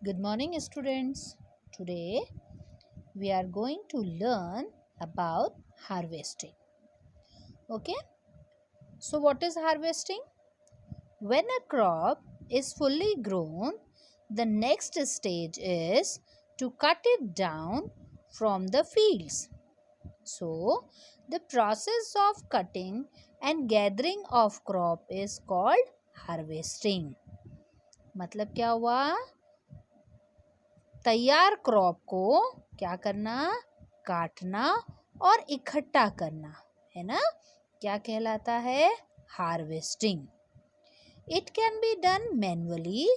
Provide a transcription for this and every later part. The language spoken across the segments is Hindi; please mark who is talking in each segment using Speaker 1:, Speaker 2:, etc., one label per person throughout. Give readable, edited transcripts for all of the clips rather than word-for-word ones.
Speaker 1: Good morning, students. Today we are going to learn about harvesting. Okay, so what is harvesting? When a crop is fully grown, the next stage is to cut it down from the fields. So, the process of cutting and gathering of crop is called harvesting. मतलब क्या हुआ? तैयार क्रॉप को क्या करना, काटना और इकट्ठा करना है ना, क्या कहलाता है? Harvesting. It can be done manually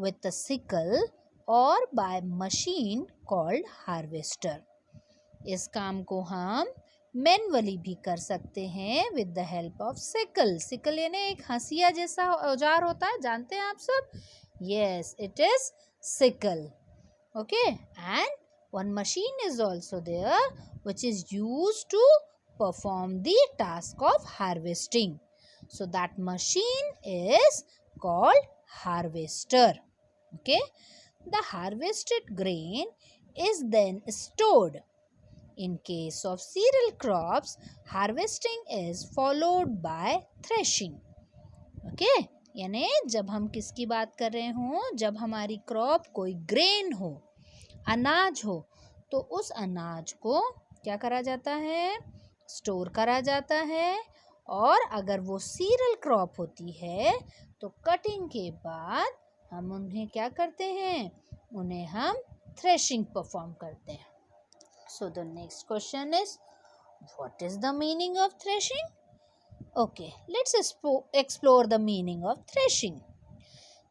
Speaker 1: with a sickle और बाय मशीन कॉल्ड हार्वेस्टर. इस काम को हम मैन्युअली भी कर सकते हैं with the help of sickle. Sickle यानी एक हंसिया जैसा औजार होता है, जानते हैं आप सब? Yes, it is sickle. Okay, and one machine is also there which is used to perform the task of harvesting. So that machine is called harvester. Okay, the harvested grain is then stored. In case of cereal crops, harvesting is followed by threshing. Okay, यानी जब हम किसकी बात कर रहे हों, जब हमारी क्रॉप कोई ग्रेन हो, अनाज हो, तो उस अनाज को क्या करा जाता है? स्टोर करा जाता है. और अगर वो सीरियल क्रॉप होती है तो कटिंग के बाद हम उन्हें क्या करते हैं? उन्हें हम थ्रेशिंग परफॉर्म करते हैं. So the next question is, what is the meaning of threshing? Okay, let's explore the meaning of threshing.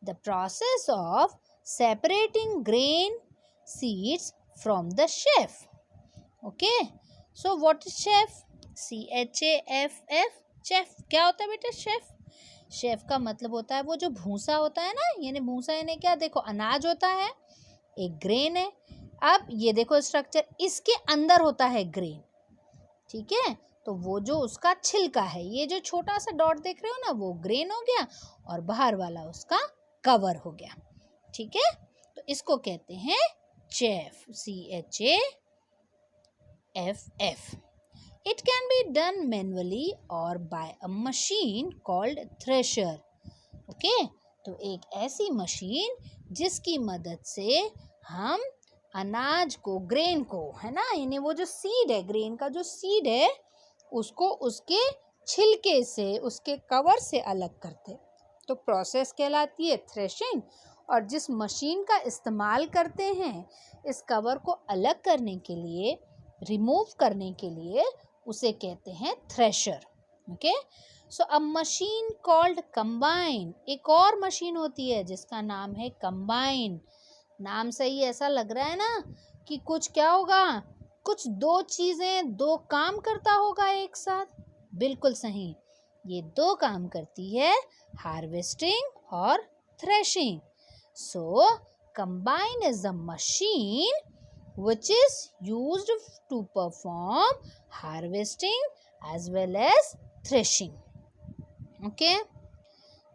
Speaker 1: The process of separating grain seeds from the chaff. Okay, so what is chaff? CHAFF. chaff क्या होता है बेटा? chaff का मतलब होता है वो जो भूसा होता है ना, यानी भूसा यानी क्या? देखो, अनाज होता है, एक ग्रेन है. अब ये देखो स्ट्रक्चर, इसके अंदर होता है ग्रेन. ठीक है, तो वो जो उसका छिलका है, ये जो छोटा सा डॉट देख रहे हो ना, वो ग्रेन हो गया और बाहर वाला उसका कवर हो गया. ठीक है, तो इसको कहते हैं chaff. CHAFF. It can be done manually और by a machine called thresher. Okay, तो एक ऐसी मशीन जिसकी मदद से हम अनाज को, ग्रेन को, है ना, यानी वो जो सीड है, ग्रेन का जो सीड है, उसको उसके छिलके से, उसके कवर से अलग करते, तो प्रोसेस कहलाती है थ्रेशिंग. और जिस मशीन का इस्तेमाल करते हैं इस कवर को अलग करने के लिए, रिमूव करने के लिए, उसे कहते हैं थ्रेशर. ओके, सो अ मशीन कॉल्ड कंबाइन. एक और मशीन होती है जिसका नाम है कंबाइन. नाम से ही ऐसा लग रहा है ना कि कुछ क्या होगा, कुछ दो चीज़ें, दो काम करता होगा एक साथ. बिल्कुल सही, ये दो काम करती है, हार्वेस्टिंग और threshing. So combine is a machine which is used to perform harvesting as well as threshing. Okay,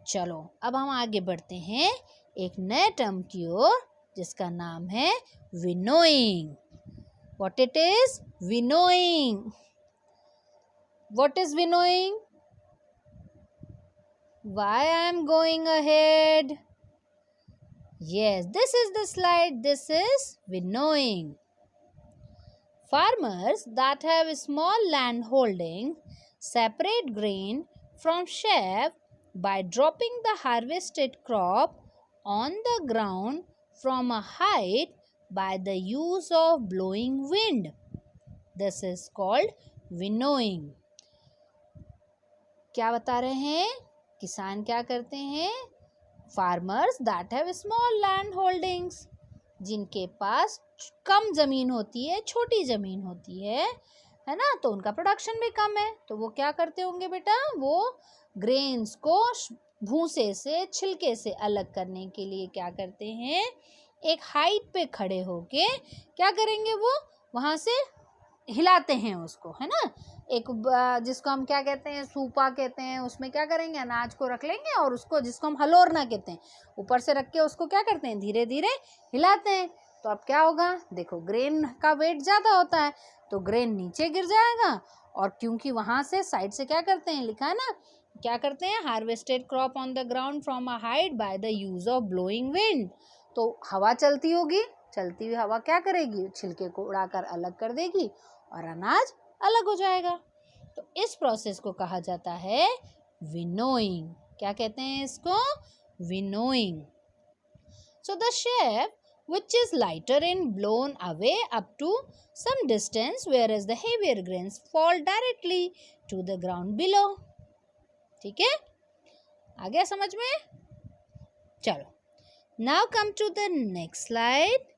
Speaker 1: चलो अब हम आगे बढ़ते हैं एक नए टर्म की ओर जिसका नाम है winnowing. What it is? Winnowing. What is winnowing? Why I am going ahead? Yes, this is the slide. This is winnowing. Farmers that have small land holding separate grain from chaff by dropping the harvested crop on the ground from a height by the use of blowing wind. This is called winnowing. क्या बता रहे हैं? किसान क्या करते हैं? Farmers that have small land holdings, जिनके पास कम ज़मीन होती है, छोटी ज़मीन होती है ना, तो उनका प्रोडक्शन भी कम है, तो वो क्या करते होंगे बेटा? वो ग्रेन्स को भूसे से, छिलके से अलग करने के लिए क्या करते हैं? एक हाइट पे खड़े होके क्या करेंगे? वो वहाँ से हिलाते हैं उसको, है ना। एक जिसको हम क्या कहते हैं, सूपा कहते हैं, उसमें क्या करेंगे, अनाज को रख लेंगे और उसको, जिसको हम हलोरना कहते हैं, ऊपर से रख के उसको क्या करते हैं, धीरे धीरे हिलाते हैं। तो अब क्या होगा, देखो ग्रेन का वेट ज़्यादा होता है तो ग्रेन नीचे गिर जाएगा, और क्योंकि वहाँ से साइड से क्या करते हैं, लिखा है ना, क्या करते हैं, harvested crop on the ground from a height by the use of blowing wind. तो हवा चलती होगी, चलती हुई हवा क्या करेगी, छिलके को उड़ाकर अलग कर देगी और अनाज अलग हो जाएगा। तो इस प्रोसेस को कहा जाता है विनोइंग। क्या कहते हैं इसको, winnowing. So the chef which is lighter and blown away up to some distance, whereas the heavier grains fall directly to the ground below. ठीक है, आ गया समझ में। चलो, now come to the next slide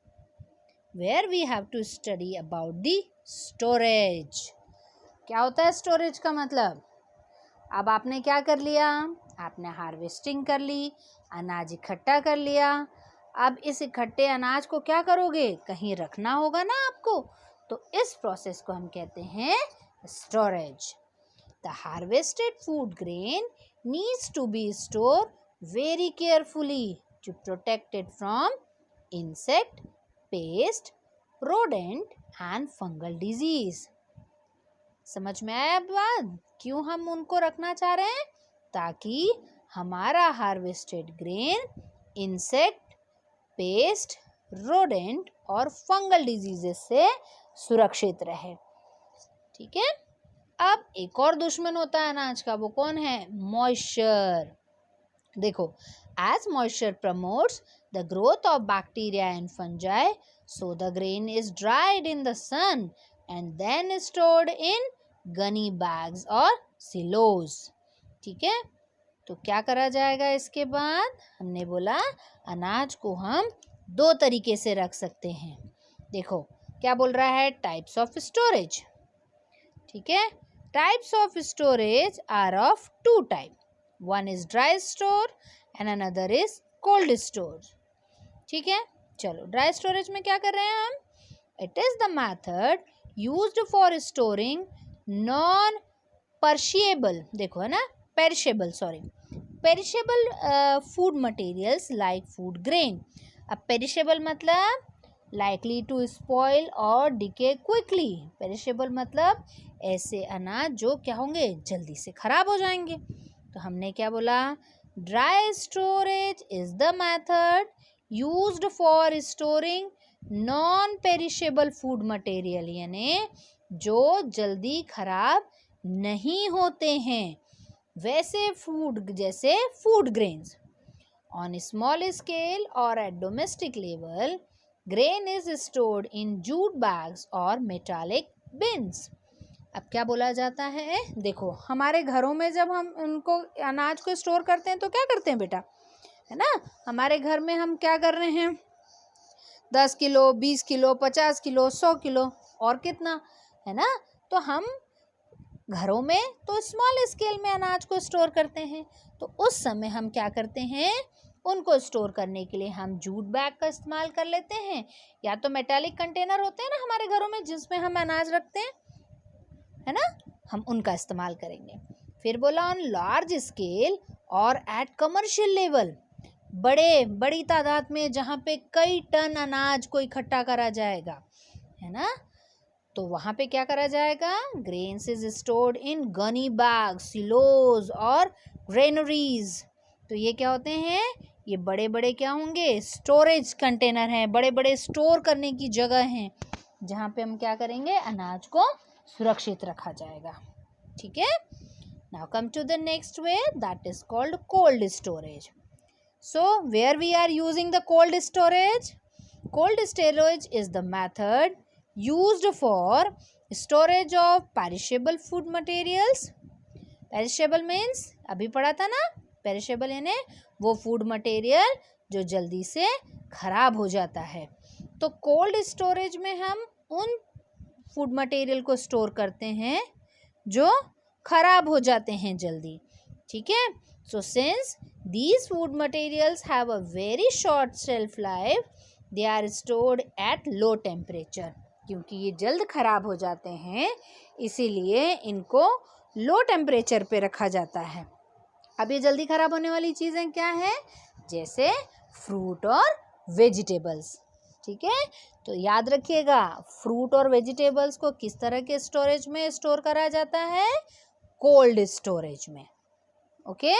Speaker 1: where we have to study about the storage. क्या होता है स्टोरेज का मतलब, अब आपने क्या कर लिया, आपने हार्वेस्टिंग कर ली, अनाज इकट्ठा कर लिया। अब इस इकट्ठे अनाज को क्या करोगे, कहीं रखना होगा ना आपको, तो इस प्रोसेस को हम कहते हैं storage. The harvested food grain needs to be stored very carefully to protect it from insect, pest, rodent and fungal disease. समझ में आया बात, क्यों हम उनको रखना चाह रहे हैं, ताकि हमारा harvested grain insect, pest, rodent और फंगल डिजीजेस से सुरक्षित रहे। ठीक है, अब एक और दुश्मन होता है अनाज का, वो कौन है, मॉइस्चर। देखो, as moisture promotes the growth of bacteria and fungi, so the grain is dried in the sun and then stored in gunny bags और सिलोज। ठीक है, तो क्या करा जाएगा इसके बाद, हमने बोला अनाज को हम दो तरीके से रख सकते हैं। देखो क्या बोल रहा है, टाइप्स ऑफ स्टोरेज। ठीक है, types of storage are of two type, one is dry store and another is cold store. ठीक है, चलो ड्राई स्टोरेज में क्या कर रहे हैं हम, it is the method used for storing non perishable, देखो है ना, perishable, sorry, perishable food materials like food grain. अब पेरिशेबल मतलब लाइकली टू स्पॉइल और डिके क्विकली। पेरिशेबल मतलब ऐसे अनाज जो क्या होंगे, जल्दी से खराब हो जाएंगे। तो हमने क्या बोला, dry storage is the method used for storing non perishable food material, यानी जो जल्दी खराब नहीं होते हैं वैसे फूड, जैसे food grains. On small scale और at domestic level, grain is stored in jute bags और मेटालिक बिन्स। अब क्या बोला जाता है, देखो हमारे घरों में जब हम उनको अनाज को स्टोर करते हैं तो क्या करते हैं बेटा, है ना, हमारे घर में हम क्या कर रहे हैं, 10 किलो, 20 किलो, 50 किलो, 100 किलो और कितना, है ना। तो हम घरों में तो स्मॉल स्केल में अनाज को स्टोर करते हैं, तो उस समय हम क्या करते हैं, उनको स्टोर करने के लिए हम जूट बैग का इस्तेमाल कर लेते हैं, या तो मेटालिक कंटेनर होते हैं ना हमारे घरों में जिसमें हम अनाज रखते हैं, है ना, हम उनका इस्तेमाल करेंगे। फिर बोला ऑन लार्ज स्केल और एट कमर्शियल लेवल, बड़ी तादाद में जहाँ पे कई टन अनाज को इकट्ठा करा जाएगा, है ना, तो वहाँ पे क्या करा जाएगा, grains is stored in gunny bag, silos और ग्रेनरीज। तो ये क्या होते हैं, ये बड़े बड़े क्या होंगे, स्टोरेज कंटेनर हैं, बड़े बड़े स्टोर करने की जगह हैं जहाँ पे हम क्या करेंगे, अनाज को सुरक्षित रखा जाएगा। ठीक है, now come to the next way, that is called cold storage. So where we are using the cold storage, cold storage is the method used for storage of perishable food materials. perishable means अभी पढ़ा था ना, perishable यानी वो फूड मटेरियल जो जल्दी से खराब हो जाता है। तो कोल्ड स्टोरेज में हम उन फूड मटेरियल को स्टोर करते हैं जो खराब हो जाते हैं जल्दी। ठीक है, so since these food materials have a very short shelf life, they are stored at low temperature. क्योंकि ये जल्द खराब हो जाते हैं, इसीलिए इनको लो टेम्परेचर पे रखा जाता है। अब ये जल्दी खराब होने वाली चीज़ें क्या है? जैसे फ्रूट और वेजिटेबल्स। ठीक है, तो याद रखिएगा, फ्रूट और वेजिटेबल्स को किस तरह के स्टोरेज में स्टोर करा जाता है? कोल्ड स्टोरेज में। ओके।